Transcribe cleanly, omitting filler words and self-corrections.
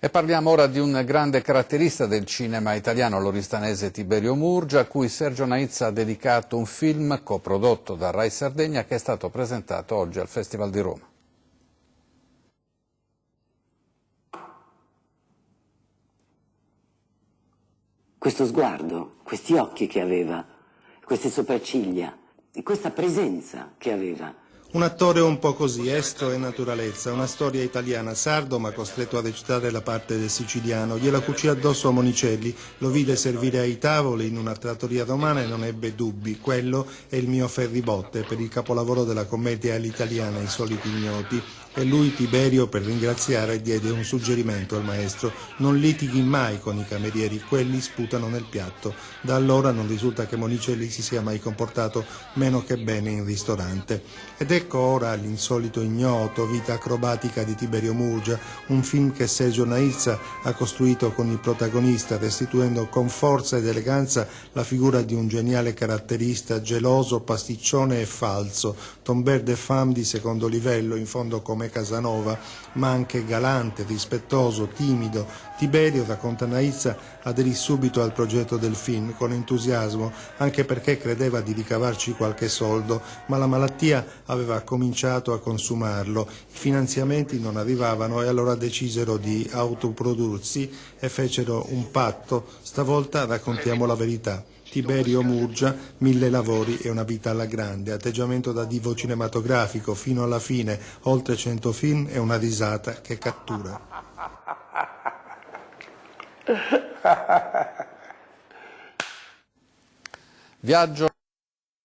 E parliamo ora di un grande caratterista del cinema italiano, l'oristanese Tiberio Murgia, a cui Sergio Naiz ha dedicato un film coprodotto da Rai Sardegna che è stato presentato oggi al Festival di Roma. Questo sguardo, questi occhi che aveva, queste sopracciglia, e questa presenza che aveva. Un attore un po' così, estro e naturalezza, una storia italiana, sardo ma costretto a recitare la parte del siciliano. Gliela cucì addosso a Monicelli, lo vide servire ai tavoli in una trattoria romana e non ebbe dubbi. Quello è il mio ferribotte per il capolavoro della commedia all'italiana, I soliti ignoti. E lui, Tiberio, per ringraziare, diede un suggerimento al maestro: non litighi mai con i camerieri, quelli sputano nel piatto. Da allora non risulta che Monicelli si sia mai comportato meno che bene in ristorante. Ed ecco ora L'insolito ignoto, vita acrobatica di Tiberio Murgia, un film che Sergio Naiz ha costruito con il protagonista, restituendo con forza ed eleganza la figura di un geniale caratterista, geloso, pasticcione e falso, tombeur de femme di secondo livello, in fondo come Casanova, ma anche galante, rispettoso, timido. Tiberio, racconta Naiz, aderì subito al progetto del film con entusiasmo, anche perché credeva di ricavarci qualche soldo, ma la malattia aveva cominciato a consumarlo, i finanziamenti non arrivavano e allora decisero di autoprodursi e fecero un patto. Stavolta raccontiamo la verità. Tiberio Murgia, 1000 lavori e una vita alla grande, atteggiamento da divo cinematografico fino alla fine, oltre 100 film e una risata che cattura. Viaggio